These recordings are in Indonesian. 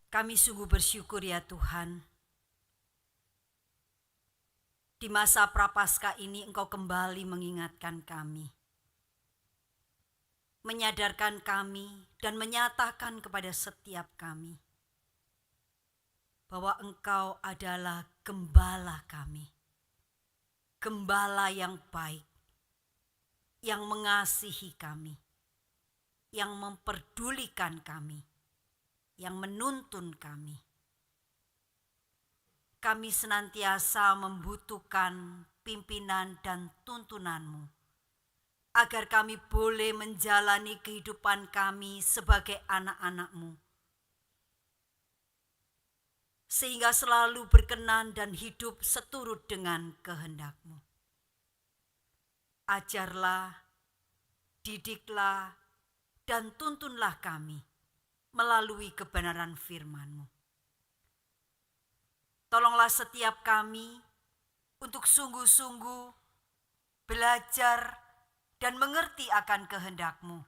Kami sungguh bersyukur ya Tuhan. Di masa Prapaskah ini Engkau kembali mengingatkan kami. Menyadarkan kami dan menyatakan kepada setiap kami bahwa Engkau adalah gembala kami. Gembala yang baik, yang mengasihi kami, yang memperdulikan kami, yang menuntun kami. Kami senantiasa membutuhkan pimpinan dan tuntunan-Mu, agar kami boleh menjalani kehidupan kami sebagai anak-anak-Mu, sehingga selalu berkenan dan hidup seturut dengan kehendak-Mu. Ajarlah, didiklah, dan tuntunlah kami melalui kebenaran firman-Mu. Tolonglah setiap kami untuk sungguh-sungguh belajar dan mengerti akan kehendak-Mu,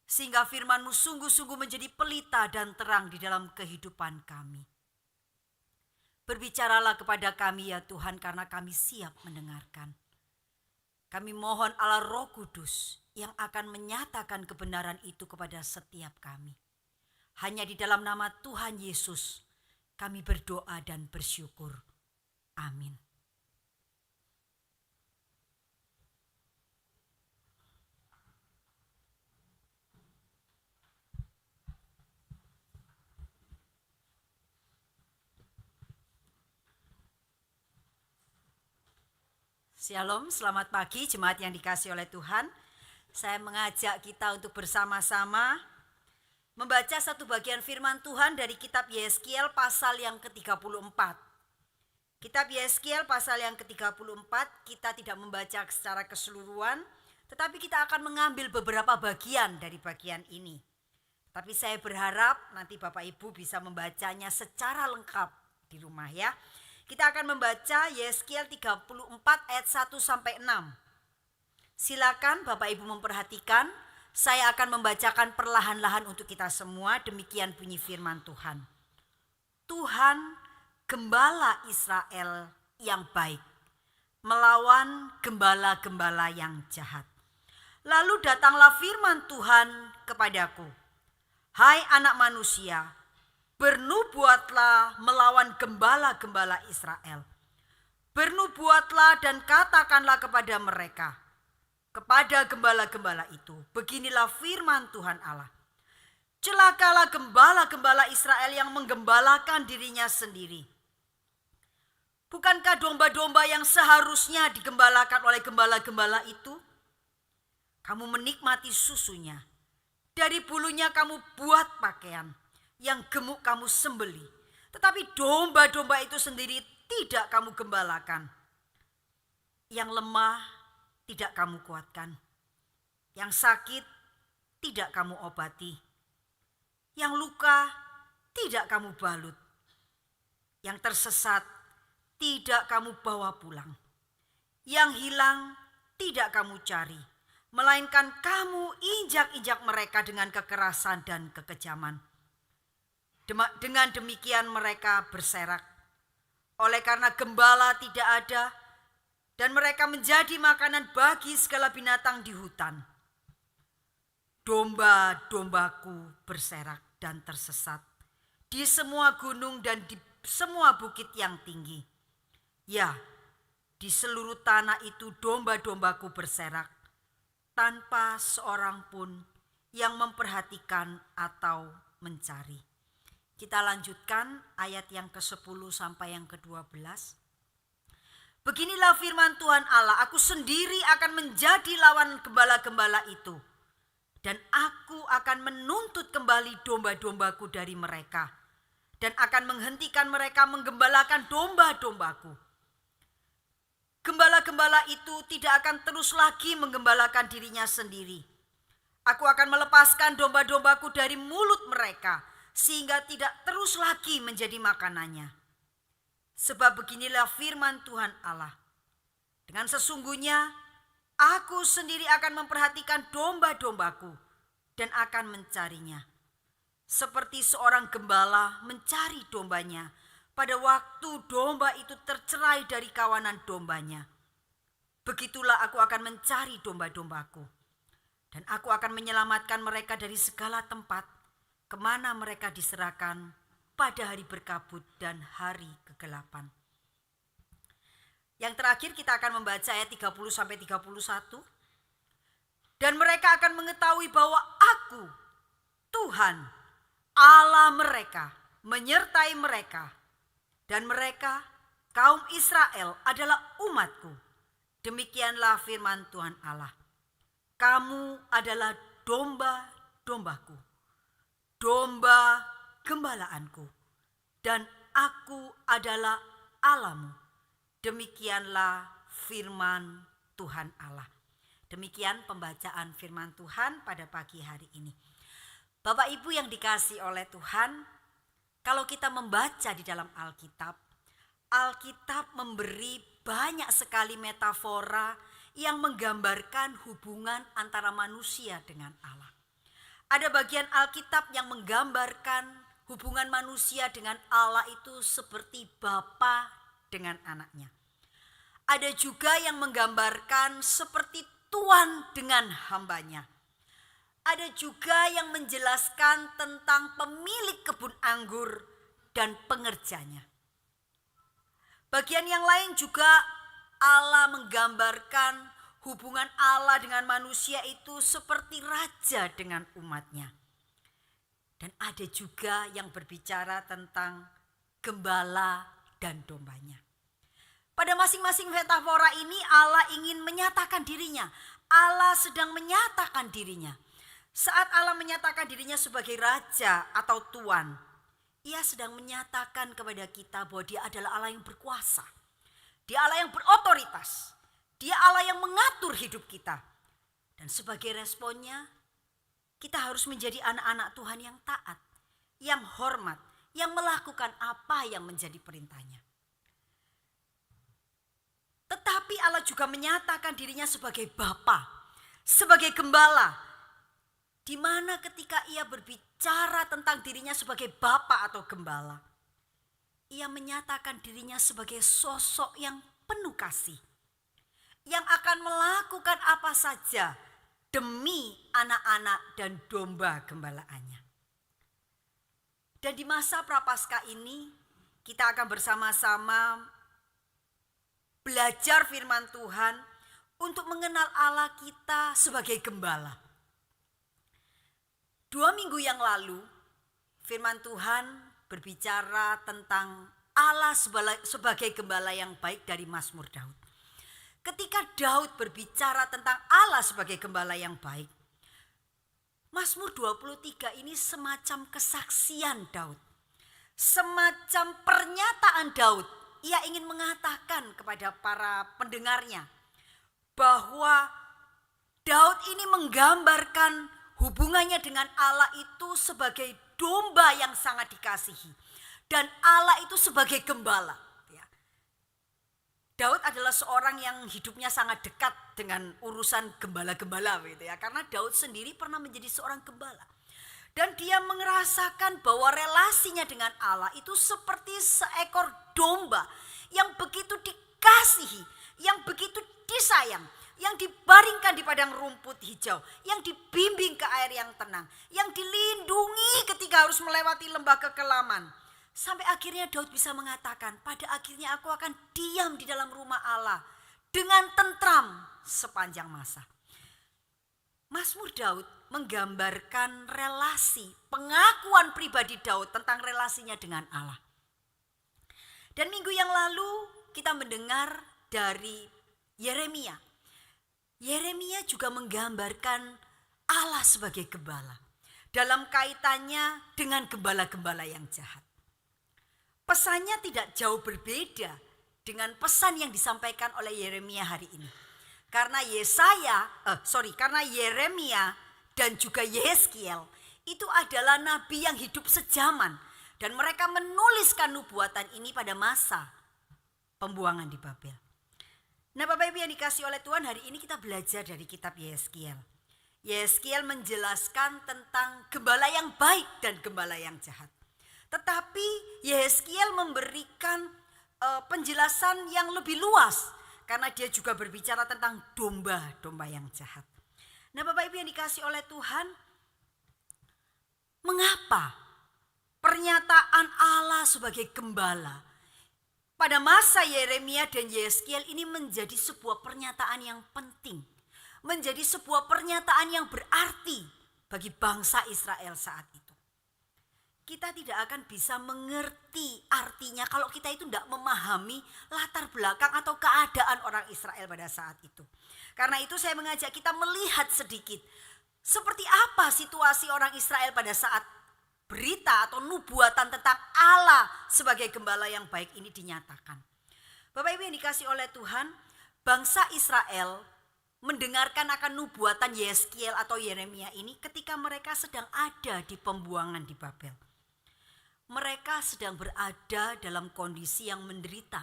sehingga firman-Mu sungguh-sungguh menjadi pelita dan terang di dalam kehidupan kami. Berbicaralah kepada kami ya Tuhan, karena kami siap mendengarkan. Kami mohon Allah Roh Kudus yang akan menyatakan kebenaran itu kepada setiap kami. Hanya di dalam nama Tuhan Yesus kami berdoa dan bersyukur. Amin. Shalom, selamat pagi jemaat yang dikasihi oleh Tuhan. Saya mengajak kita untuk bersama-sama membaca satu bagian firman Tuhan dari kitab Yeskiel pasal yang ke-34. Kitab Yeskiel pasal yang ke-34 kita tidak membaca secara keseluruhan, tetapi kita akan mengambil beberapa bagian dari bagian ini. Tapi saya berharap nanti Bapak Ibu bisa membacanya secara lengkap di rumah ya. Kita akan membaca Yeskiel 34 ayat 1 sampai 6. Silakan Bapak Ibu memperhatikan. Saya akan membacakan perlahan-lahan untuk kita semua. Demikian bunyi firman Tuhan. Tuhan gembala Israel yang baik melawan gembala-gembala yang jahat. Lalu datanglah firman Tuhan kepadaku. Hai anak manusia, bernubuatlah melawan gembala-gembala Israel. Bernubuatlah dan katakanlah kepada mereka, kepada gembala-gembala itu, beginilah firman Tuhan Allah. Celakalah gembala-gembala Israel yang menggembalakan dirinya sendiri. Bukankah domba-domba yang seharusnya digembalakan oleh gembala-gembala itu? Kamu menikmati susunya. Dari bulunya kamu buat pakaian. Yang gemuk kamu sembeli. Tetapi domba-domba itu sendiri tidak kamu gembalakan. Yang lemah tidak kamu kuatkan. Yang sakit tidak kamu obati. Yang luka tidak kamu balut. Yang tersesat tidak kamu bawa pulang. Yang hilang tidak kamu cari. Melainkan kamu injak-injak mereka dengan kekerasan dan kekejaman. Dengan demikian mereka berserak. Oleh karena gembala tidak ada, dan mereka menjadi makanan bagi segala binatang di hutan. Domba-dombaku berserak dan tersesat di semua gunung dan di semua bukit yang tinggi. Ya, di seluruh tanah itu domba-dombaku berserak, tanpa seorang pun yang memperhatikan atau mencari. Kita lanjutkan ayat yang ke-10 sampai yang ke-12. Beginilah firman Tuhan Allah, aku sendiri akan menjadi lawan gembala-gembala itu. Dan aku akan menuntut kembali domba-dombaku dari mereka. Dan akan menghentikan mereka menggembalakan domba-dombaku. Gembala-gembala itu tidak akan terus lagi menggembalakan dirinya sendiri. Aku akan melepaskan domba-dombaku dari mulut mereka, sehingga tidak terus lagi menjadi makanannya. Sebab beginilah firman Tuhan Allah. Dengan sesungguhnya aku sendiri akan memperhatikan domba-dombaku dan akan mencarinya. seperti seorang gembala mencari dombanya pada waktu domba itu tercerai dari kawanan dombanya. Begitulah aku akan mencari domba-dombaku, dan aku akan menyelamatkan mereka dari segala tempat kemana mereka diserahkan pada hari berkabut dan hari kegelapan. Yang terakhir kita akan membaca ayat 30-31. Dan mereka akan mengetahui bahwa aku, Tuhan, Allah mereka, menyertai mereka. Dan mereka, kaum Israel, adalah umatku. Demikianlah firman Tuhan Allah. Kamu adalah domba-dombaku, domba gembalaanku, dan aku adalah Allahmu. Demikianlah firman Tuhan Allah. Demikian pembacaan firman Tuhan pada pagi hari ini. Bapak Ibu yang dikasihi oleh Tuhan, kalau kita membaca di dalam Alkitab, Alkitab memberi banyak sekali metafora yang menggambarkan hubungan antara manusia dengan Allah. Ada bagian Alkitab yang menggambarkan hubungan manusia dengan Allah itu seperti bapa dengan anaknya. Ada juga yang menggambarkan seperti tuan dengan hambanya. Ada juga yang menjelaskan tentang pemilik kebun anggur dan pengerjanya. Bagian yang lain juga Allah menggambarkan hubungan Allah dengan manusia itu seperti raja dengan umatnya. Dan ada juga yang berbicara tentang gembala dan dombanya. Pada masing-masing metafora ini Allah ingin menyatakan dirinya. Allah sedang menyatakan dirinya. Saat Allah menyatakan dirinya sebagai raja atau tuan, Ia sedang menyatakan kepada kita bahwa Dia adalah Allah yang berkuasa. Dia Allah yang berotoritas. Dia Allah yang mengatur hidup kita. Dan sebagai responnya, kita harus menjadi anak-anak Tuhan yang taat, yang hormat, yang melakukan apa yang menjadi perintahnya. Tetapi Allah juga menyatakan dirinya sebagai Bapa, sebagai gembala, di mana ketika Ia berbicara tentang dirinya sebagai Bapa atau gembala, Ia menyatakan dirinya sebagai sosok yang penuh kasih, yang akan melakukan apa saja demi anak-anak dan domba gembalaannya. Dan di masa Prapaskah ini kita akan bersama-sama belajar firman Tuhan untuk mengenal Allah kita sebagai gembala. 2 minggu yang lalu firman Tuhan berbicara tentang Allah sebagai gembala yang baik dari Mazmur Daud. Ketika Daud berbicara tentang Allah sebagai gembala yang baik, Mazmur 23 ini semacam kesaksian Daud. Semacam pernyataan Daud. Ia ingin mengatakan kepada para pendengarnya bahwa Daud ini menggambarkan hubungannya dengan Allah itu sebagai domba yang sangat dikasihi. Dan Allah itu sebagai gembala. Daud adalah seorang yang hidupnya sangat dekat dengan urusan gembala-gembala gitu ya. Karena Daud sendiri pernah menjadi seorang gembala. Dan dia merasakan bahwa relasinya dengan Allah itu seperti seekor domba yang begitu dikasihi, yang begitu disayang, yang dibaringkan di padang rumput hijau, yang dibimbing ke air yang tenang, yang dilindungi ketika harus melewati lembah kekelaman. Sampai akhirnya Daud bisa mengatakan, pada akhirnya aku akan diam di dalam rumah Allah dengan tentram sepanjang masa. Mazmur Daud menggambarkan relasi, pengakuan pribadi Daud tentang relasinya dengan Allah. Dan minggu yang lalu kita mendengar dari Yeremia. Yeremia juga menggambarkan Allah sebagai gembala dalam kaitannya dengan gembala-gembala yang jahat. Pesannya tidak jauh berbeda dengan pesan yang disampaikan oleh Yeremia hari ini. Karena karena Yeremia dan juga Yeskiel itu adalah nabi yang hidup sejaman. Dan mereka menuliskan nubuatan ini pada masa pembuangan di Babel. Nah Bapak Ibu yang dikasihi oleh Tuhan, hari ini kita belajar dari kitab Yeskiel. Yeskiel menjelaskan tentang gembala yang baik dan gembala yang jahat. Tetapi Yeskiel memberikan penjelasan yang lebih luas karena dia juga berbicara tentang domba-domba yang jahat. Nah, Bapak Ibu yang dikasih oleh Tuhan, mengapa pernyataan Allah sebagai gembala pada masa Yeremia dan Yeskiel ini menjadi sebuah pernyataan yang penting, menjadi sebuah pernyataan yang berarti bagi bangsa Israel saat itu. Kita tidak akan bisa mengerti artinya kalau kita itu tidak memahami latar belakang atau keadaan orang Israel pada saat itu. Karena itu saya mengajak kita melihat sedikit seperti apa situasi orang Israel pada saat berita atau nubuatan tentang Allah sebagai gembala yang baik ini dinyatakan. Bapak Ibu yang dikasih oleh Tuhan, bangsa Israel mendengarkan akan nubuatan Yeskiel atau Yeremia ini ketika mereka sedang ada di pembuangan di Babel. Mereka sedang berada dalam kondisi yang menderita,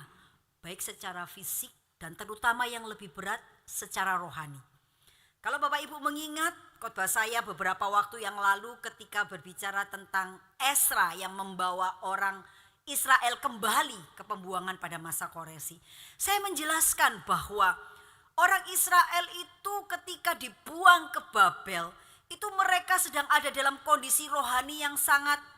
baik secara fisik dan terutama yang lebih berat secara rohani. Kalau Bapak Ibu mengingat khotbah saya beberapa waktu yang lalu ketika berbicara tentang Esra yang membawa orang Israel kembali ke pembuangan pada masa Koresi. Saya menjelaskan bahwa orang Israel itu ketika dibuang ke Babel, itu mereka sedang ada dalam kondisi rohani yang sangat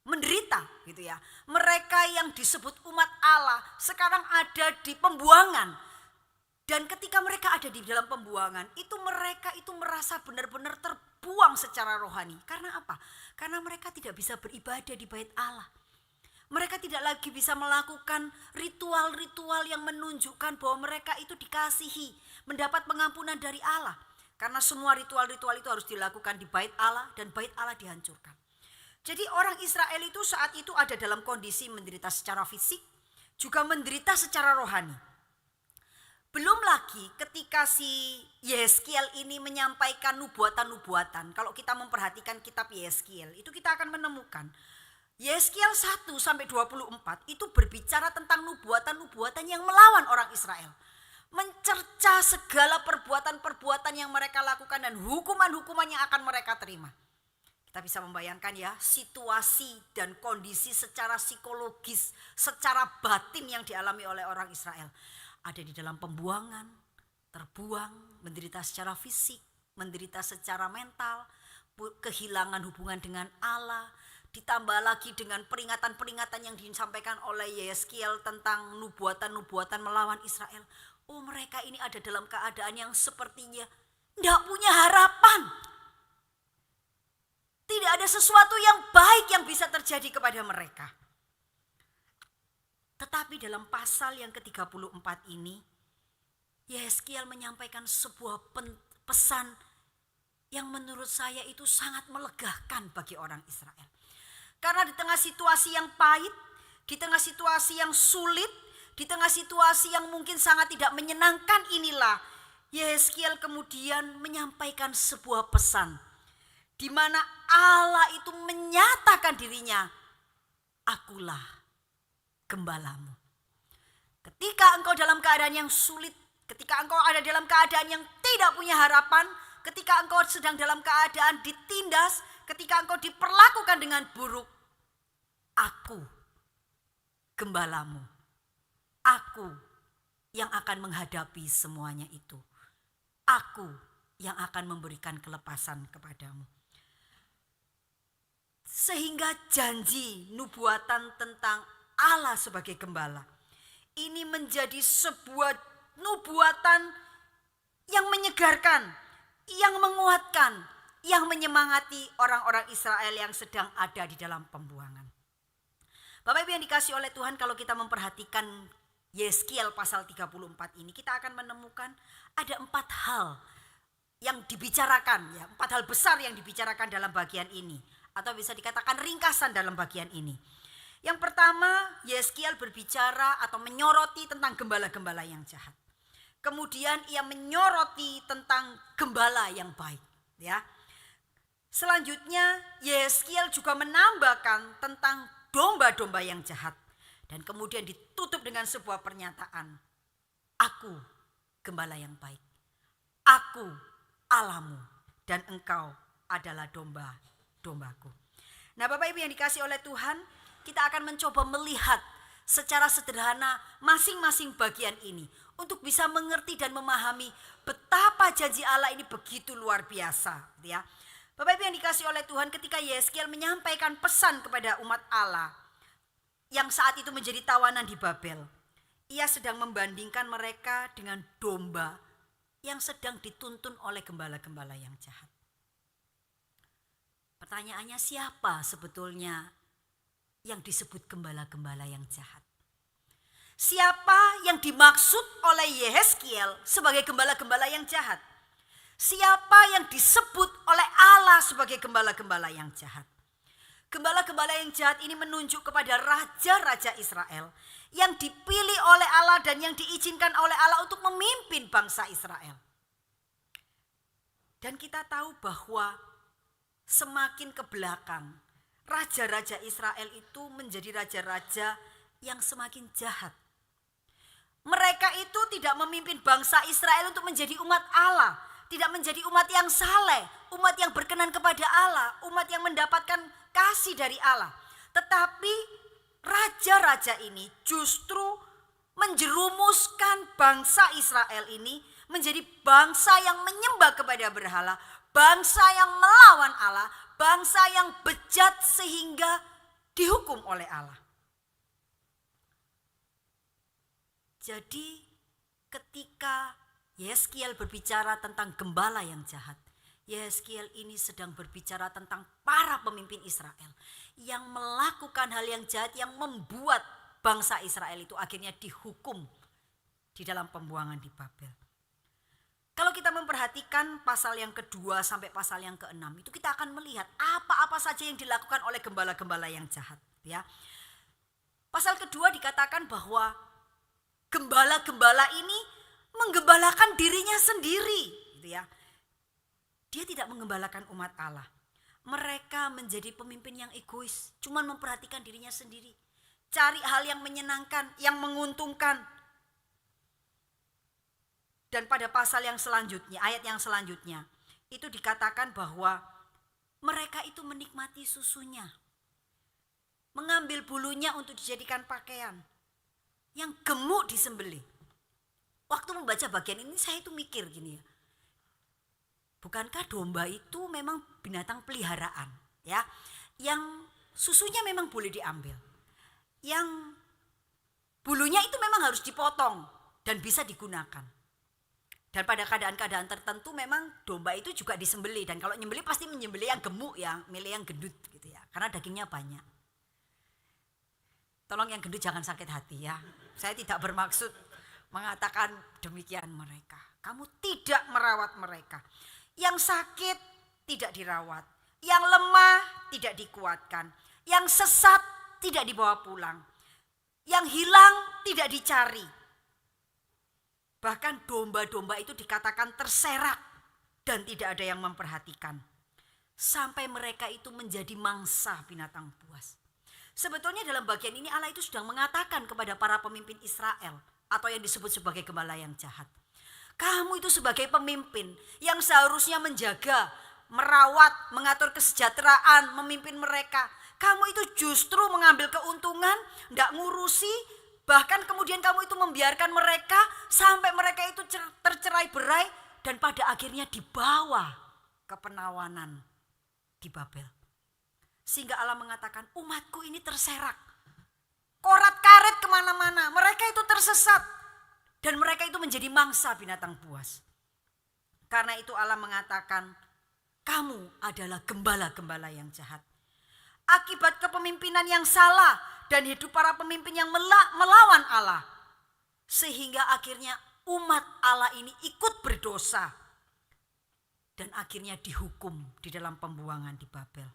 menderita gitu ya. Mereka yang disebut umat Allah sekarang ada di pembuangan. Dan ketika mereka ada di dalam pembuangan, itu mereka itu merasa benar-benar terbuang secara rohani. Karena apa? Karena mereka tidak bisa beribadah di bait Allah. Mereka tidak lagi bisa melakukan ritual-ritual yang menunjukkan bahwa mereka itu dikasihi, mendapat pengampunan dari Allah. Karena semua ritual-ritual itu harus dilakukan di bait Allah dan bait Allah dihancurkan. Jadi orang Israel itu saat itu ada dalam kondisi menderita secara fisik, juga menderita secara rohani. Belum lagi ketika si Yeskiel ini menyampaikan nubuatan-nubuatan. Kalau kita memperhatikan kitab Yeskiel, itu kita akan menemukan Yeskiel 1-24 itu berbicara tentang nubuatan-nubuatan yang melawan orang Israel. Mencerca segala perbuatan-perbuatan yang mereka lakukan dan hukuman-hukuman yang akan mereka terima. Kita bisa membayangkan ya situasi dan kondisi secara psikologis, secara batin yang dialami oleh orang Israel. Ada di dalam pembuangan, terbuang, menderita secara fisik, menderita secara mental, kehilangan hubungan dengan Allah. Ditambah lagi dengan peringatan-peringatan yang disampaikan oleh Yeskiel tentang nubuatan-nubuatan melawan Israel. Oh, mereka ini ada dalam keadaan yang sepertinya tidak punya harapan. Tidak ada sesuatu yang baik yang bisa terjadi kepada mereka. Tetapi dalam pasal yang ke-34 ini, Yeskiel menyampaikan sebuah pesan yang menurut saya itu sangat melegakan bagi orang Israel. Karena di tengah situasi yang pahit, di tengah situasi yang sulit, di tengah situasi yang mungkin sangat tidak menyenangkan inilah Yeskiel kemudian menyampaikan sebuah pesan di mana Allah itu menyatakan dirinya, akulah gembalamu. Ketika engkau dalam keadaan yang sulit, ketika engkau ada dalam keadaan yang tidak punya harapan, ketika engkau sedang dalam keadaan ditindas, ketika engkau diperlakukan dengan buruk, aku gembalamu. Aku yang akan menghadapi semuanya itu. Aku yang akan memberikan kelepasan kepadamu. Sehingga janji nubuatan tentang Allah sebagai gembala ini menjadi sebuah nubuatan yang menyegarkan, yang menguatkan, yang menyemangati orang-orang Israel yang sedang ada di dalam pembuangan. Bapak Ibu yang dikasih oleh Tuhan, kalau kita memperhatikan Yeskiel pasal 34 ini, kita akan menemukan ada 4 hal yang dibicarakan, ya, 4 hal besar yang dibicarakan dalam bagian ini, atau bisa dikatakan ringkasan dalam bagian ini. Yang pertama, Yeskiel berbicara atau menyoroti tentang gembala-gembala yang jahat. Kemudian ia menyoroti tentang gembala yang baik, ya. Selanjutnya Yeskiel juga menambahkan tentang domba-domba yang jahat. Dan kemudian ditutup dengan sebuah pernyataan, aku gembala yang baik. Aku Allahmu dan engkau adalah domba-dombaku. Nah Bapak Ibu yang dikasihi oleh Tuhan, kita akan mencoba melihat secara sederhana masing-masing bagian ini untuk bisa mengerti dan memahami betapa janji Allah ini begitu luar biasa, ya. Bapak Ibu yang dikasihi oleh Tuhan, ketika Yeskiel menyampaikan pesan kepada umat Allah yang saat itu menjadi tawanan di Babel, ia sedang membandingkan mereka dengan domba yang sedang dituntun oleh gembala-gembala yang jahat. Pertanyaannya, siapa sebetulnya yang disebut gembala-gembala yang jahat? Siapa yang dimaksud oleh Yeskiel sebagai gembala-gembala yang jahat? Siapa yang disebut oleh Allah sebagai gembala-gembala yang jahat? Gembala-gembala yang jahat ini menunjuk kepada raja-raja Israel yang dipilih oleh Allah dan yang diizinkan oleh Allah untuk memimpin bangsa Israel. Dan kita tahu bahwa semakin ke belakang, raja-raja Israel itu menjadi raja-raja yang semakin jahat. Mereka itu tidak memimpin bangsa Israel untuk menjadi umat Allah, tidak menjadi umat yang saleh, umat yang berkenan kepada Allah, umat yang mendapatkan kasih dari Allah. Tetapi raja-raja ini justru menjerumuskan bangsa Israel ini menjadi bangsa yang menyembah kepada berhala, bangsa yang melawan Allah, bangsa yang bejat sehingga dihukum oleh Allah. Jadi ketika Yeskiel berbicara tentang gembala yang jahat, Yeskiel ini sedang berbicara tentang para pemimpin Israel yang melakukan hal yang jahat yang membuat bangsa Israel itu akhirnya dihukum di dalam pembuangan di Babel. Kalau kita memperhatikan pasal yang kedua sampai pasal yang keenam, itu kita akan melihat apa-apa saja yang dilakukan oleh gembala-gembala yang jahat, ya. Pasal kedua dikatakan bahwa gembala-gembala ini menggembalakan dirinya sendiri, gitu ya. Dia tidak menggembalakan umat Allah. Mereka menjadi pemimpin yang egois, cuma memperhatikan dirinya sendiri. Cari hal yang menyenangkan, yang menguntungkan. Dan pada pasal yang selanjutnya, ayat yang selanjutnya, itu dikatakan bahwa mereka itu menikmati susunya. Mengambil bulunya untuk dijadikan pakaian. Yang gemuk disembelih. Waktu membaca bagian ini saya itu mikir gini ya. Bukankah domba itu memang binatang peliharaan, ya? Yang susunya memang boleh diambil. Yang bulunya itu memang harus dipotong dan bisa digunakan. Dan pada keadaan-keadaan tertentu memang domba itu juga disembelih, dan kalau nyembelih pasti menyembelih yang gemuk ya, milih yang gendut gitu ya. Karena dagingnya banyak. Tolong yang gendut jangan sakit hati ya. Saya tidak bermaksud mengatakan demikian mereka. Kamu tidak merawat mereka. Yang sakit tidak dirawat. Yang lemah tidak dikuatkan. Yang sesat tidak dibawa pulang. Yang hilang tidak dicari. Bahkan domba-domba itu dikatakan terserak dan tidak ada yang memperhatikan. Sampai mereka itu menjadi mangsa binatang buas. Sebetulnya dalam bagian ini Allah itu sudah mengatakan kepada para pemimpin Israel atau yang disebut sebagai gembala yang jahat. Kamu itu sebagai pemimpin yang seharusnya menjaga, merawat, mengatur kesejahteraan, memimpin mereka. Kamu itu justru mengambil keuntungan, tidak ngurusi, bahkan kemudian kamu itu membiarkan mereka sampai mereka itu tercerai-berai dan pada akhirnya dibawa ke penawanan di Babel. Sehingga Allah mengatakan umatku ini terserak. Korat-karet kemana-mana. Mereka itu tersesat. Dan mereka itu menjadi mangsa binatang buas. Karena itu Allah mengatakan kamu adalah gembala-gembala yang jahat. Akibat kepemimpinan yang salah dan hidup para pemimpin yang melawan Allah. Sehingga akhirnya umat Allah ini ikut berdosa. Dan akhirnya dihukum di dalam pembuangan di Babel.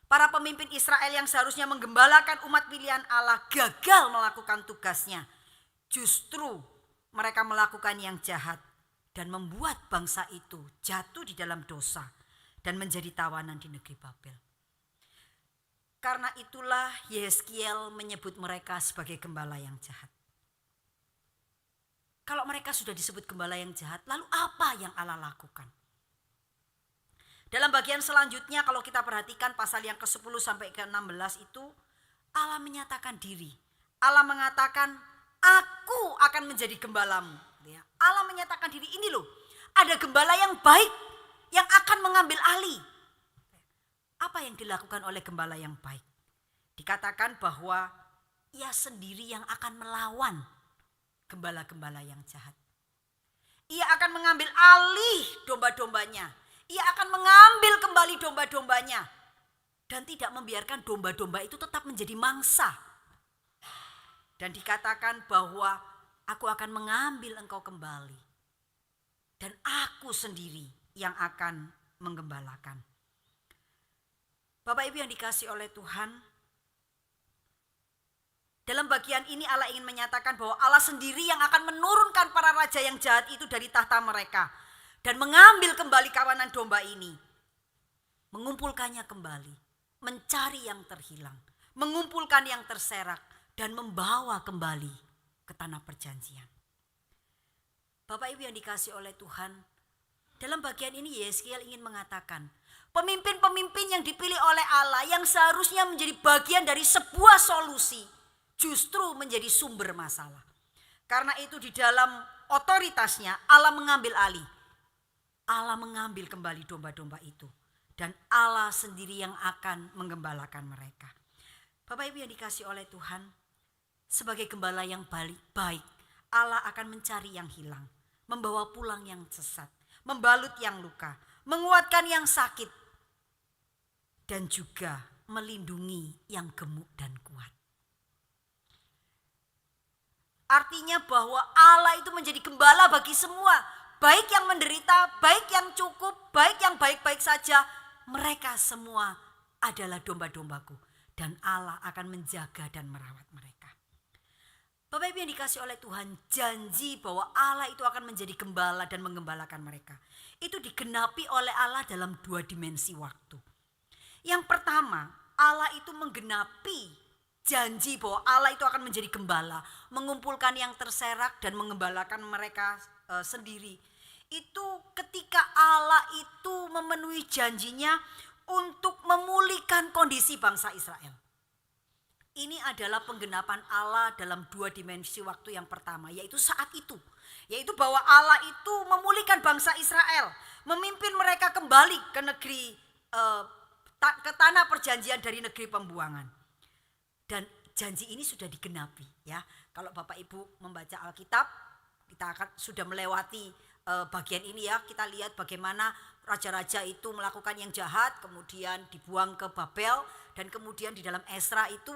Para pemimpin Israel yang seharusnya menggembalakan umat pilihan Allah gagal melakukan tugasnya. Justru mereka melakukan yang jahat dan membuat bangsa itu jatuh di dalam dosa dan menjadi tawanan di negeri Babel. Karena itulah Yeskiel menyebut mereka sebagai gembala yang jahat. Kalau mereka sudah disebut gembala yang jahat, lalu apa yang Allah lakukan? Dalam bagian selanjutnya kalau kita perhatikan pasal yang ke-10 sampai ke-16 itu Allah menyatakan diri. Allah mengatakan, aku akan menjadi gembalamu. Allah menyatakan diri, ini loh, ada gembala yang baik yang akan mengambil alih. Apa yang dilakukan oleh gembala yang baik? Dikatakan bahwa ia sendiri yang akan melawan gembala-gembala yang jahat. Ia akan mengambil alih domba-dombanya. Ia akan mengambil kembali domba-dombanya. Dan tidak membiarkan domba-domba itu tetap menjadi mangsa. Dan dikatakan bahwa aku akan mengambil engkau kembali. Dan aku sendiri yang akan menggembalakan. Bapak Ibu yang dikasihi oleh Tuhan, dalam bagian ini Allah ingin menyatakan bahwa Allah sendiri yang akan menurunkan para raja yang jahat itu dari tahta mereka. Dan mengambil kembali kawanan domba ini. Mengumpulkannya kembali. Mencari yang terhilang. Mengumpulkan yang terserak. Dan membawa kembali ke tanah perjanjian. Bapak Ibu yang dikasihi oleh Tuhan, dalam bagian ini Yeskiel ingin mengatakan, pemimpin-pemimpin yang dipilih oleh Allah yang seharusnya menjadi bagian dari sebuah solusi, justru menjadi sumber masalah. Karena itu di dalam otoritasnya Allah mengambil alih. Allah mengambil kembali domba-domba itu. Dan Allah sendiri yang akan menggembalakan mereka. Bapak Ibu yang dikasihi oleh Tuhan, sebagai gembala yang baik, Allah akan mencari yang hilang. Membawa pulang yang sesat. Membalut yang luka. Menguatkan yang sakit. Dan juga melindungi yang gemuk dan kuat. Artinya bahwa Allah itu menjadi gembala bagi semua. Baik yang menderita, baik yang cukup, baik yang baik-baik saja. Mereka semua adalah domba-dombaku. Dan Allah akan menjaga dan merawat mereka. Bapak Ibu yang dikasih oleh Tuhan, janji bahwa Allah itu akan menjadi gembala dan menggembalakan mereka. Itu digenapi oleh Allah dalam 2 dimensi waktu. Yang pertama, Allah itu menggenapi janji bahwa Allah itu akan menjadi gembala, mengumpulkan yang terserak dan mengembalakan mereka sendiri. Itu ketika Allah itu memenuhi janjinya untuk memulihkan kondisi bangsa Israel. Ini adalah penggenapan Allah dalam 2 dimensi waktu yang pertama, yaitu saat itu. Yaitu bahwa Allah itu memulihkan bangsa Israel, memimpin mereka kembali ke negeri, ke tanah perjanjian dari negeri pembuangan. Dan janji ini sudah digenapi, ya. Kalau Bapak Ibu membaca Alkitab, kita akan sudah melewati bagian ini, ya. Kita lihat bagaimana raja-raja itu melakukan yang jahat, kemudian dibuang ke Babel, dan kemudian di dalam Esra itu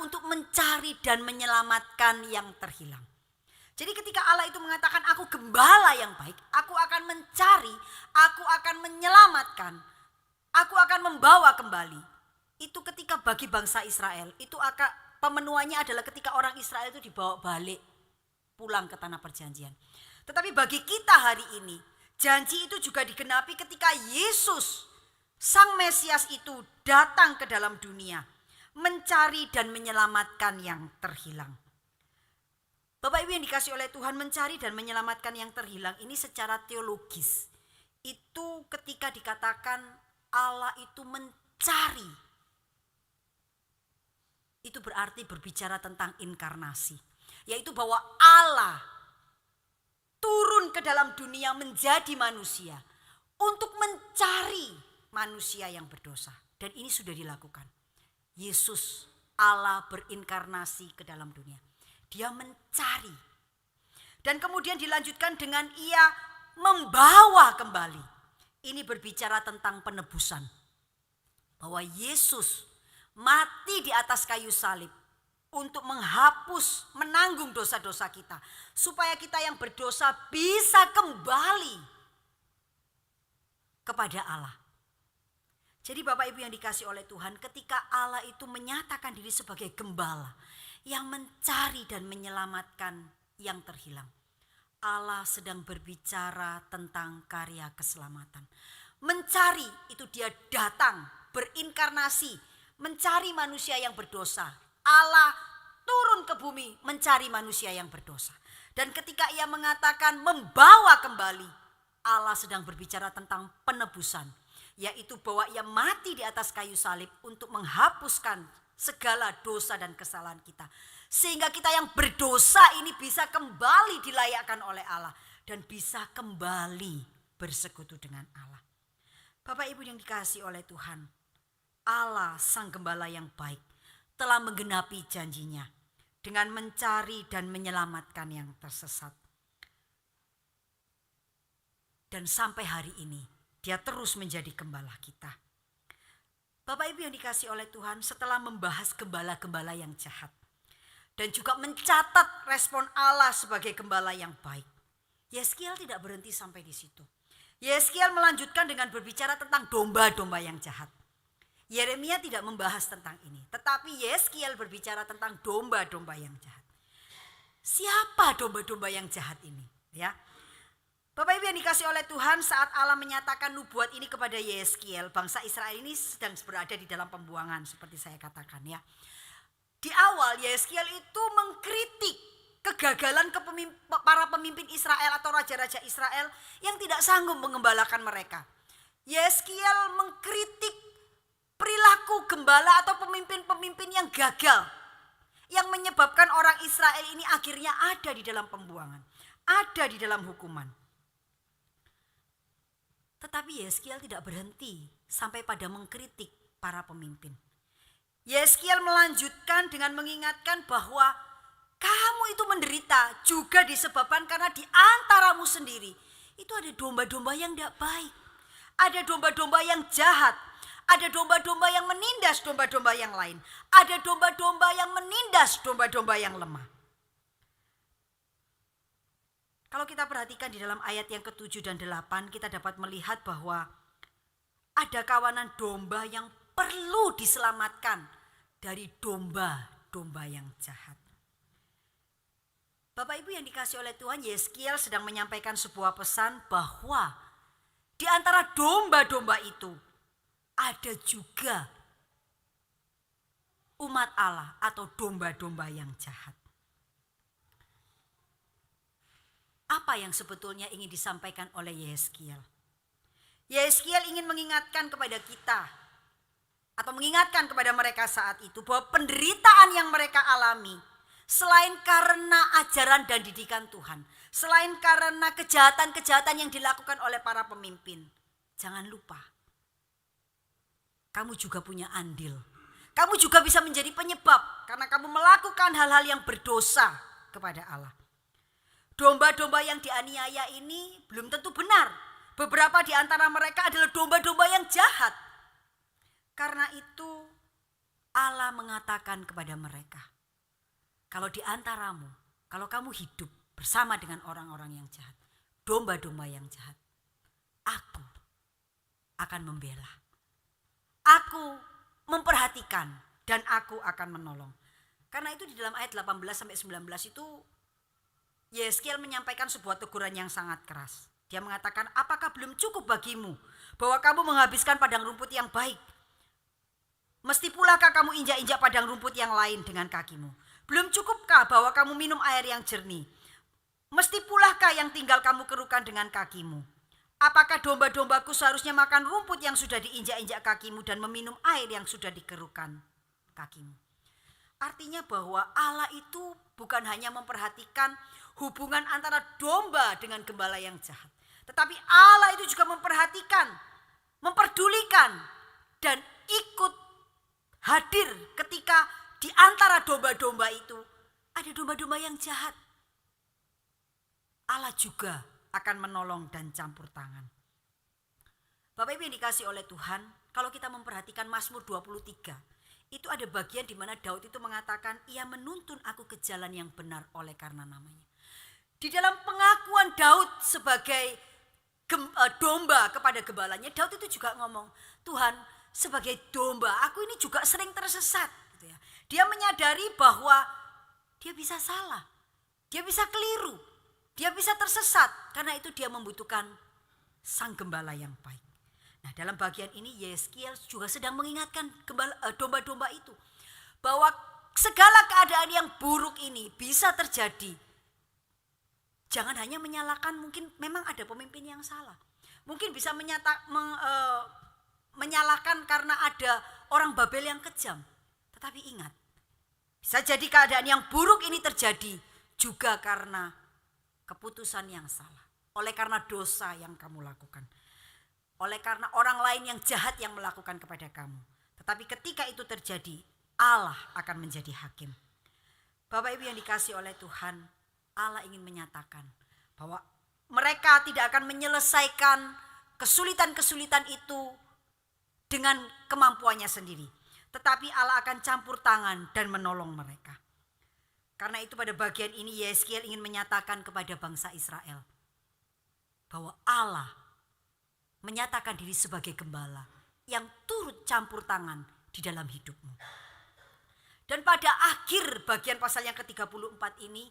untuk mencari dan menyelamatkan yang terhilang. Jadi ketika Allah itu mengatakan, aku gembala yang baik, aku akan mencari, aku akan menyelamatkan, aku akan membawa kembali. Itu ketika bagi bangsa Israel, itu pemenuhannya adalah ketika orang Israel itu dibawa balik pulang ke tanah perjanjian. Tetapi bagi kita hari ini, janji itu juga digenapi ketika Yesus, Sang Mesias itu datang ke dalam dunia, mencari dan menyelamatkan yang terhilang. Bapak Ibu yang dikasih oleh Tuhan, mencari dan menyelamatkan yang terhilang ini secara teologis. Itu ketika dikatakan Allah itu mencari. Itu berarti berbicara tentang inkarnasi. Yaitu bahwa Allah turun ke dalam dunia menjadi manusia. Untuk mencari manusia yang berdosa. Dan ini sudah dilakukan. Yesus, Allah berinkarnasi ke dalam dunia. Dia mencari. Dan kemudian dilanjutkan dengan ia membawa kembali. Ini berbicara tentang penebusan. Bahwa Yesus mati di atas kayu salib. Untuk menghapus, menanggung dosa-dosa kita. Supaya kita yang berdosa bisa kembali kepada Allah. Jadi Bapak Ibu yang dikasih oleh Tuhan, ketika Allah itu menyatakan diri sebagai gembala yang mencari dan menyelamatkan yang terhilang. Allah sedang berbicara tentang karya keselamatan. Mencari itu dia datang, berinkarnasi, mencari manusia yang berdosa. Allah turun ke bumi mencari manusia yang berdosa. Dan ketika ia mengatakan membawa kembali, Allah sedang berbicara tentang penebusan, yaitu bahwa ia mati di atas kayu salib untuk menghapuskan segala dosa dan kesalahan kita. Sehingga kita yang berdosa ini bisa kembali dilayakkan oleh Allah dan bisa kembali bersekutu dengan Allah. Bapak Ibu yang dikasihi oleh Tuhan, Allah Sang Gembala yang baik telah menggenapi janjinya dengan mencari dan menyelamatkan yang tersesat. Dan sampai hari ini dia terus menjadi gembala kita. Bapak Ibu yang dikasihi oleh Tuhan, setelah membahas gembala-gembala yang jahat dan juga mencatat respon Allah sebagai gembala yang baik, Yeskiel tidak berhenti sampai di situ. Yeskiel melanjutkan dengan berbicara tentang domba-domba yang jahat. Yeremia tidak membahas tentang ini, tetapi Yeskiel berbicara tentang domba-domba yang jahat. Siapa domba-domba yang jahat ini? Ya, Bapak Ibu yang dikasihi oleh Tuhan, saat Allah menyatakan nubuat ini kepada Yeskiel, bangsa Israel ini sedang berada di dalam pembuangan seperti saya katakan ya. Di awal Yeskiel itu mengkritik kegagalan para pemimpin Israel atau raja-raja Israel yang tidak sanggup mengembalakan mereka. Yeskiel mengkritik perilaku gembala atau pemimpin-pemimpin yang gagal, yang menyebabkan orang Israel ini akhirnya ada di dalam pembuangan, ada di dalam hukuman. Tetapi Yeskiel tidak berhenti sampai pada mengkritik para pemimpin. Yeskiel melanjutkan dengan mengingatkan bahwa kamu itu menderita juga disebabkan karena di antaramu sendiri itu ada domba-domba yang tidak baik. Ada domba-domba yang jahat. Ada domba-domba yang menindas domba-domba yang lain. Ada domba-domba yang menindas domba-domba yang lemah. Kalau kita perhatikan di dalam ayat yang ke-7 dan 8, kita dapat melihat bahwa ada kawanan domba yang perlu diselamatkan dari domba-domba yang jahat. Bapak Ibu yang dikasihi oleh Tuhan, Yeskiel sedang menyampaikan sebuah pesan bahwa di antara domba-domba itu ada juga umat Allah atau domba-domba yang jahat. Apa yang sebetulnya ingin disampaikan oleh Yeskiel? Yeskiel ingin mengingatkan kepada kita atau mengingatkan kepada mereka saat itu bahwa penderitaan yang mereka alami selain karena ajaran dan didikan Tuhan, selain karena kejahatan-kejahatan yang dilakukan oleh para pemimpin, jangan lupa kamu juga punya andil. Kamu juga bisa menjadi penyebab karena kamu melakukan hal-hal yang berdosa kepada Allah. Domba-domba yang dianiaya ini belum tentu benar. Beberapa di antara mereka adalah domba-domba yang jahat. Karena itu Allah mengatakan kepada mereka, kalau di antaramu, kalau kamu hidup bersama dengan orang-orang yang jahat, domba-domba yang jahat, aku akan membela. Aku memperhatikan dan aku akan menolong. Karena itu di dalam ayat 18-19 itu Yeskiel menyampaikan sebuah teguran yang sangat keras. Dia mengatakan, apakah belum cukup bagimu bahwa kamu menghabiskan padang rumput yang baik? Mesti pulakah kamu injak-injak padang rumput yang lain dengan kakimu? Belum cukupkah bahwa kamu minum air yang jernih? Mesti pulakah yang tinggal kamu kerukan dengan kakimu? Apakah domba-dombaku seharusnya makan rumput yang sudah diinjak-injak kakimu dan meminum air yang sudah dikerukan kakimu? Artinya bahwa Allah itu bukan hanya memperhatikan hubungan antara domba dengan gembala yang jahat. Tetapi Allah itu juga memperhatikan, memperdulikan dan ikut hadir ketika di antara domba-domba itu ada domba-domba yang jahat. Allah juga akan menolong dan campur tangan. Bapak Ibu yang dikasihi oleh Tuhan, kalau kita memperhatikan Mazmur 23, itu ada bagian di mana Daud itu mengatakan, ia menuntun aku ke jalan yang benar oleh karena namanya. Di dalam pengakuan Daud sebagai domba kepada gembalanya, Daud itu juga ngomong, Tuhan sebagai domba aku ini juga sering tersesat. Gitu ya. Dia menyadari bahwa dia bisa salah, dia bisa keliru, dia bisa tersesat. Karena itu dia membutuhkan sang gembala yang baik. Nah, dalam bagian ini Yeskiel juga sedang mengingatkan domba-domba itu bahwa segala keadaan yang buruk ini bisa terjadi Jangan hanya menyalahkan, mungkin memang ada pemimpin yang salah. Mungkin bisa menyalahkan karena ada orang Babel yang kejam. Tetapi ingat, bisa jadi keadaan yang buruk ini terjadi juga karena keputusan yang salah. Oleh karena dosa yang kamu lakukan. Oleh karena orang lain yang jahat yang melakukan kepada kamu. Tetapi ketika itu terjadi, Allah akan menjadi hakim. Bapak Ibu yang dikasihi oleh Tuhan, Allah ingin menyatakan bahwa mereka tidak akan menyelesaikan kesulitan-kesulitan itu dengan kemampuannya sendiri. Tetapi Allah akan campur tangan dan menolong mereka. Karena itu pada bagian ini Yeskiel ingin menyatakan kepada bangsa Israel bahwa Allah menyatakan diri sebagai gembala yang turut campur tangan di dalam hidupmu. Dan pada akhir bagian pasal yang ke-34 ini,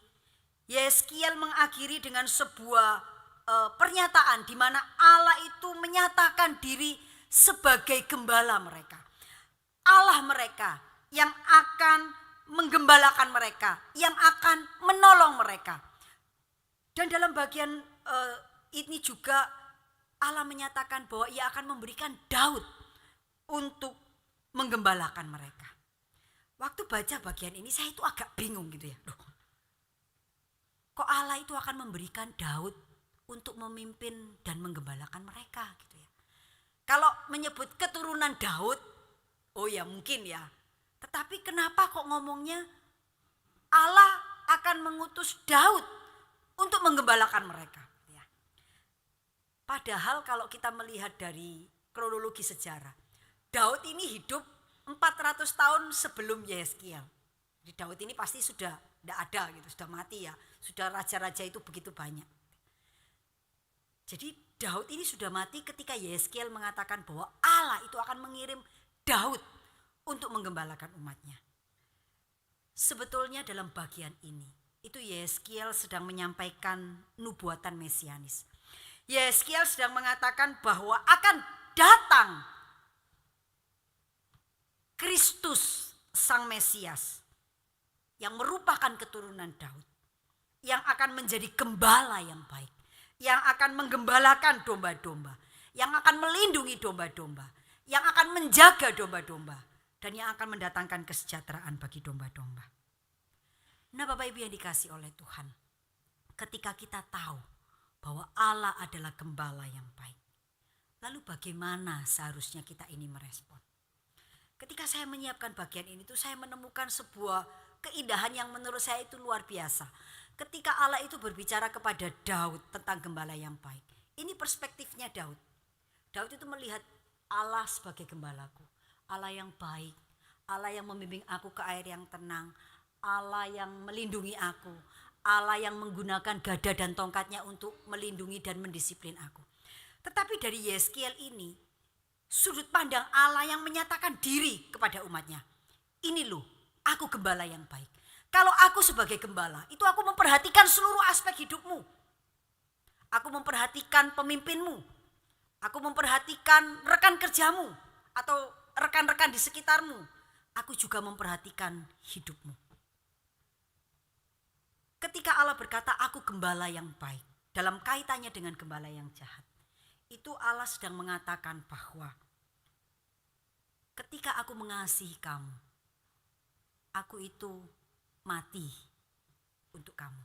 Yeskiel mengakhiri dengan sebuah pernyataan di mana Allah itu menyatakan diri sebagai gembala mereka. Allah mereka yang akan menggembalakan mereka, yang akan menolong mereka. Dan dalam bagian ini juga Allah menyatakan bahwa Ia akan memberikan Daud untuk menggembalakan mereka. Waktu baca bagian ini saya itu agak bingung gitu ya. Loh, kok Allah itu akan memberikan Daud untuk memimpin dan menggembalakan mereka gitu ya. Kalau menyebut keturunan Daud, oh ya mungkin ya. Tetapi kenapa kok ngomongnya Allah akan mengutus Daud untuk menggembalakan mereka? Ya. Padahal kalau kita melihat dari kronologi sejarah, Daud ini hidup 400 tahun sebelum Yeskiel. Jadi Daud ini pasti sudah tidak ada gitu, sudah mati ya. Sudah raja-raja itu begitu banyak. Jadi Daud ini sudah mati ketika Yeskiel mengatakan bahwa Allah itu akan mengirim Daud untuk menggembalakan umatnya. Sebetulnya dalam bagian ini, itu Yeskiel sedang menyampaikan nubuatan mesianis. Yeskiel sedang mengatakan bahwa akan datang Kristus Sang Mesias yang merupakan keturunan Daud, yang akan menjadi gembala yang baik, yang akan menggembalakan domba-domba, yang akan melindungi domba-domba, yang akan menjaga domba-domba, dan yang akan mendatangkan kesejahteraan bagi domba-domba. Nah Bapak Ibu yang dikasihi oleh Tuhan, ketika kita tahu bahwa Allah adalah gembala yang baik, lalu bagaimana seharusnya kita ini merespon? Ketika saya menyiapkan bagian ini tuh saya menemukan sebuah keindahan yang menurut saya itu luar biasa. Ketika Allah itu berbicara kepada Daud tentang gembala yang baik. Ini perspektifnya Daud. Daud itu melihat Allah sebagai gembalaku. Allah yang baik. Allah yang membimbing aku ke air yang tenang. Allah yang melindungi aku. Allah yang menggunakan gada dan tongkatnya untuk melindungi dan mendisiplin aku. Tetapi dari Yeskiel ini, sudut pandang Allah yang menyatakan diri kepada umatnya. Ini loh, aku gembala yang baik. Kalau aku sebagai gembala, itu aku memperhatikan seluruh aspek hidupmu. Aku memperhatikan pemimpinmu. Aku memperhatikan rekan kerjamu atau rekan-rekan di sekitarmu. Aku juga memperhatikan hidupmu. Ketika Allah berkata, aku gembala yang baik, dalam kaitannya dengan gembala yang jahat, itu Allah sedang mengatakan bahwa ketika aku mengasihi kamu, aku itu mati untuk kamu.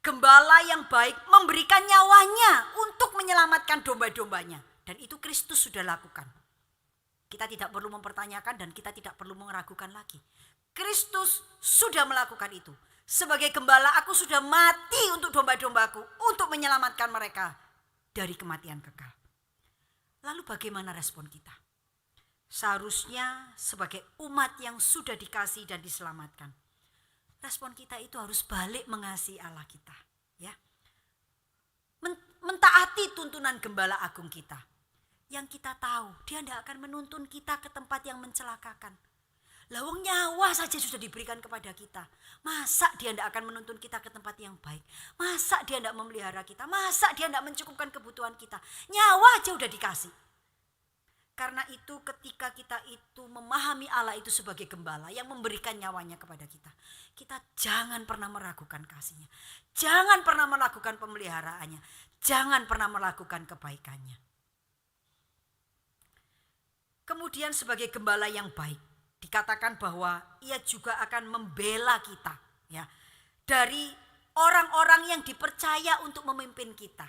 Gembala yang baik memberikan nyawanya untuk menyelamatkan domba-dombanya. Dan itu Kristus sudah lakukan. Kita tidak perlu mempertanyakan dan kita tidak perlu meragukan lagi. Kristus sudah melakukan itu. Sebagai gembala aku sudah mati untuk domba-dombaku, untuk menyelamatkan mereka dari kematian kekal. Lalu bagaimana respon kita? Seharusnya sebagai umat yang sudah dikasihi dan diselamatkan, respon kita itu harus balik mengasihi Allah kita, ya. Mentaati tuntunan gembala agung kita. Yang kita tahu dia tidak akan menuntun kita ke tempat yang mencelakakan. Lawang nyawa saja sudah diberikan kepada kita. Masa dia tidak akan menuntun kita ke tempat yang baik? Masa dia tidak memelihara kita? Masa dia tidak mencukupkan kebutuhan kita? Nyawa aja udah dikasih. Karena itu ketika kita itu memahami Allah itu sebagai gembala yang memberikan nyawanya kepada kita, kita jangan pernah meragukan kasihnya. Jangan pernah melakukan pemeliharaannya. Jangan pernah melakukan kebaikannya. Kemudian sebagai gembala yang baik, dikatakan bahwa ia juga akan membela kita, ya, dari orang-orang yang dipercaya untuk memimpin kita.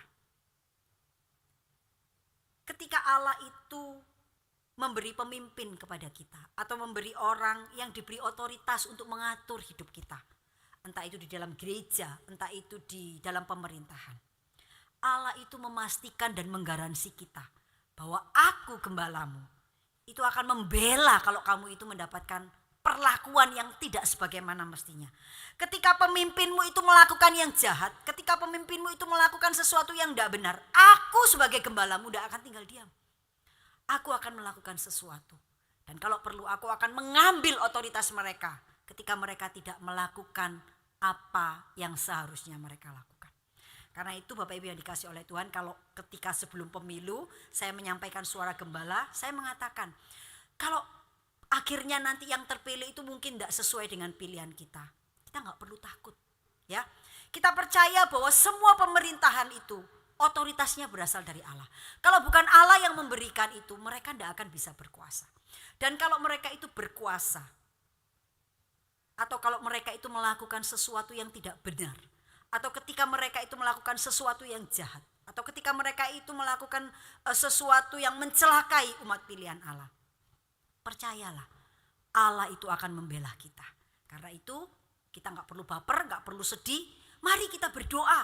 Ketika Allah itu memberi pemimpin kepada kita atau memberi orang yang diberi otoritas untuk mengatur hidup kita, entah itu di dalam gereja, entah itu di dalam pemerintahan, Allah itu memastikan dan menggaransi kita bahwa aku gembalamu itu akan membela kalau kamu itu mendapatkan perlakuan yang tidak sebagaimana mestinya. Ketika pemimpinmu itu melakukan yang jahat, ketika pemimpinmu itu melakukan sesuatu yang tidak benar, aku sebagai gembalamu tidak akan tinggal diam. Aku akan melakukan sesuatu. Dan kalau perlu aku akan mengambil otoritas mereka ketika mereka tidak melakukan apa yang seharusnya mereka lakukan. Karena itu Bapak Ibu yang dikasih oleh Tuhan, kalau ketika sebelum pemilu saya menyampaikan suara gembala, saya mengatakan kalau akhirnya nanti yang terpilih itu mungkin tidak sesuai dengan pilihan kita, kita nggak perlu takut, ya. Kita percaya bahwa semua pemerintahan itu otoritasnya berasal dari Allah. Kalau bukan Allah yang memberikan itu, mereka tidak akan bisa berkuasa. Dan kalau mereka itu berkuasa, atau kalau mereka itu melakukan sesuatu yang tidak benar, atau ketika mereka itu melakukan sesuatu yang jahat, atau ketika mereka itu melakukan sesuatu yang mencelakai umat pilihan Allah, percayalah, Allah itu akan membela kita. Karena itu kita nggak perlu baper, nggak perlu sedih. Mari kita berdoa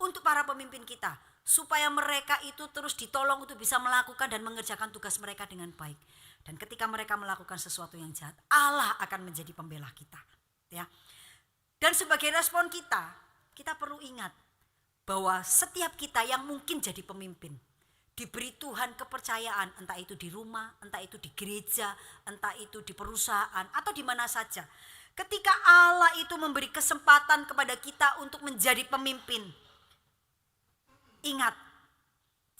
untuk para pemimpin kita, supaya mereka itu terus ditolong untuk bisa melakukan dan mengerjakan tugas mereka dengan baik. Dan ketika mereka melakukan sesuatu yang jahat, Allah akan menjadi pembela kita, ya. Dan sebagai respon kita perlu ingat bahwa setiap kita yang mungkin jadi pemimpin, diberi Tuhan kepercayaan, entah itu di rumah, entah itu di gereja, entah itu di perusahaan, atau di mana saja. Ketika Allah itu memberi kesempatan kepada kita untuk menjadi pemimpin, ingat,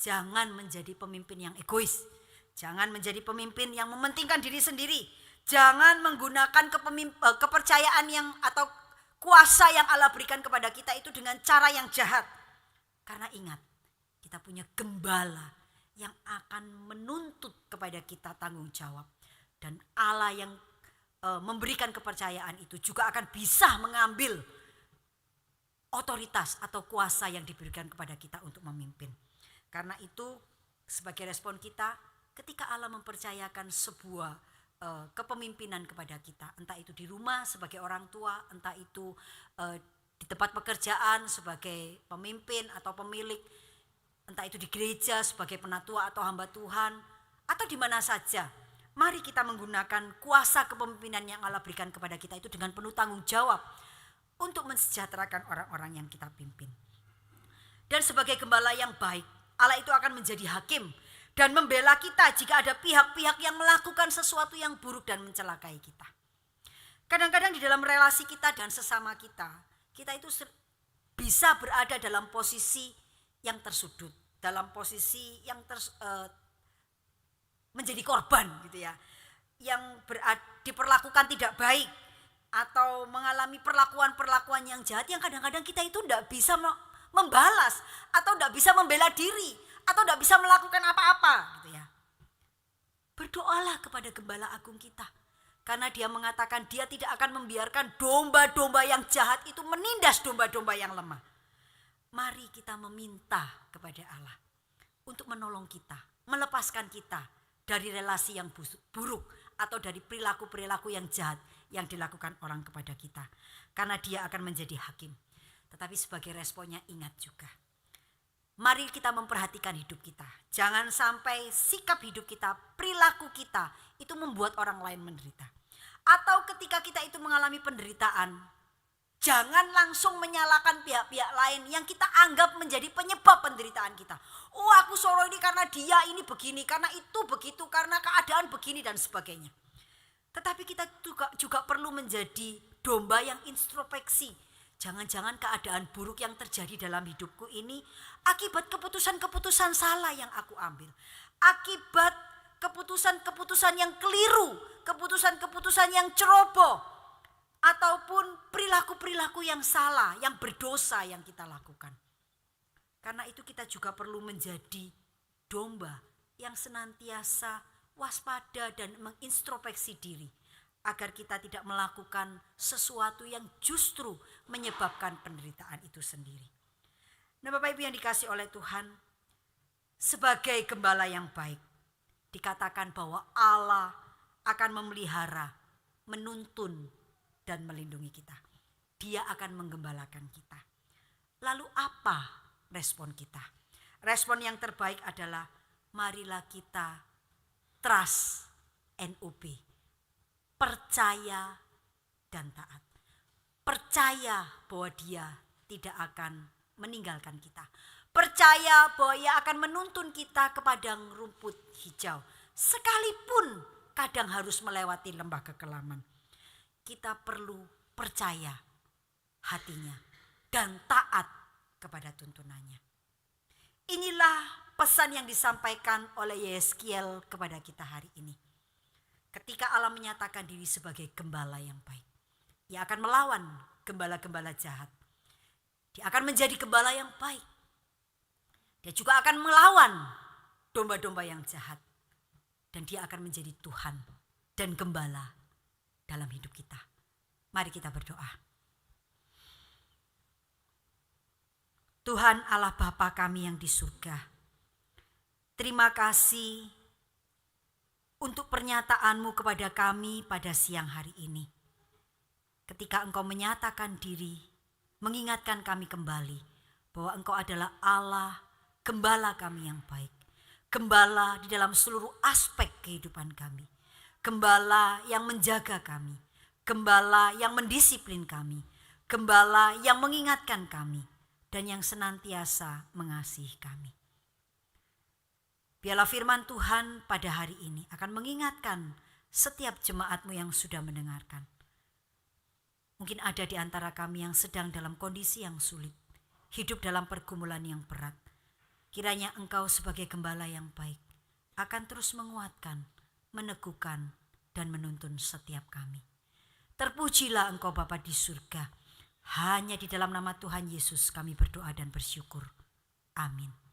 jangan menjadi pemimpin yang egois. Jangan menjadi pemimpin yang mementingkan diri sendiri. Jangan menggunakan kepercayaan yang atau kuasa yang Allah berikan kepada kita itu dengan cara yang jahat. Karena ingat, kita punya gembala yang akan menuntut kepada kita tanggung jawab. Dan Allah yang memberikan kepercayaan itu juga akan bisa mengambil otoritas atau kuasa yang diberikan kepada kita untuk memimpin. Karena itu sebagai respon kita, ketika Allah mempercayakan sebuah kepemimpinan kepada kita, entah itu di rumah sebagai orang tua, entah itu di tempat pekerjaan sebagai pemimpin atau pemilik, entah itu di gereja sebagai penatua atau hamba Tuhan, atau di mana saja, mari kita menggunakan kuasa kepemimpinan yang Allah berikan kepada kita itu dengan penuh tanggung jawab untuk mensejahterakan orang-orang yang kita pimpin. Dan sebagai gembala yang baik, Allah itu akan menjadi hakim dan membela kita jika ada pihak-pihak yang melakukan sesuatu yang buruk dan mencelakai kita. Kadang-kadang di dalam relasi kita dan sesama kita itu bisa berada dalam posisi yang tersudut, dalam posisi yang menjadi korban gitu ya, yang diperlakukan tidak baik atau mengalami perlakuan-perlakuan yang jahat yang kadang-kadang kita itu tidak bisa membalas atau tidak bisa membela diri atau tidak bisa melakukan apa-apa gitu ya. Berdoalah kepada Gembala Agung kita, karena Dia mengatakan Dia tidak akan membiarkan domba-domba yang jahat itu menindas domba-domba yang lemah. Mari kita meminta kepada Allah untuk menolong kita, melepaskan kita dari relasi yang buruk atau dari perilaku-perilaku yang jahat yang dilakukan orang kepada kita. Karena Dia akan menjadi hakim. Tetapi sebagai responnya ingat juga, mari kita memperhatikan hidup kita. Jangan sampai sikap hidup kita, perilaku kita itu membuat orang lain menderita. Atau ketika kita itu mengalami penderitaan, jangan langsung menyalahkan pihak-pihak lain yang kita anggap menjadi penyebab penderitaan kita. Oh, aku soro ini karena dia ini begini, karena itu begitu, karena keadaan begini dan sebagainya. Tetapi kita juga perlu menjadi domba yang introspeksi. Jangan-jangan keadaan buruk yang terjadi dalam hidupku ini akibat keputusan-keputusan salah yang aku ambil. Akibat keputusan-keputusan yang keliru, keputusan-keputusan yang ceroboh, ataupun perilaku-perilaku yang salah, yang berdosa yang kita lakukan. Karena itu kita juga perlu menjadi domba yang senantiasa waspada dan mengintrospeksi diri, agar kita tidak melakukan sesuatu yang justru menyebabkan penderitaan itu sendiri. Nah, Bapak Ibu yang dikasih oleh Tuhan, sebagai gembala yang baik, dikatakan bahwa Allah akan memelihara, menuntun, dan melindungi kita. Dia akan menggembalakan kita. Lalu apa respon kita? Respon yang terbaik adalah marilah kita trust NOB. Percaya dan taat. Percaya bahwa Dia tidak akan meninggalkan kita. Percaya bahwa Ia akan menuntun kita ke padang rumput hijau. Sekalipun kadang harus melewati lembah kekelaman. Kita perlu percaya hatinya dan taat kepada tuntunannya. Inilah pesan yang disampaikan oleh Yeskiel kepada kita hari ini. Ketika Allah menyatakan diri sebagai gembala yang baik, Ia akan melawan gembala-gembala jahat. Dia akan menjadi gembala yang baik. Dia juga akan melawan domba-domba yang jahat. Dan Dia akan menjadi Tuhan dan gembala dalam hidup kita. Mari kita berdoa. Tuhan Allah Bapa kami yang di surga, terima kasih untuk pernyataan-Mu kepada kami pada siang hari ini. Ketika Engkau menyatakan diri, mengingatkan kami kembali bahwa Engkau adalah Allah, gembala kami yang baik. Gembala di dalam seluruh aspek kehidupan kami. Gembala yang menjaga kami, gembala yang mendisiplin kami, gembala yang mengingatkan kami, dan yang senantiasa mengasihi kami. Biarlah firman Tuhan pada hari ini akan mengingatkan setiap jemaat-Mu yang sudah mendengarkan. Mungkin ada di antara kami yang sedang dalam kondisi yang sulit, hidup dalam pergumulan yang berat. Kiranya Engkau sebagai gembala yang baik akan terus menguatkan, meneguhkan, dan menuntun setiap kami. Terpujilah Engkau Bapa di surga. Hanya di dalam nama Tuhan Yesus kami berdoa dan bersyukur. Amin.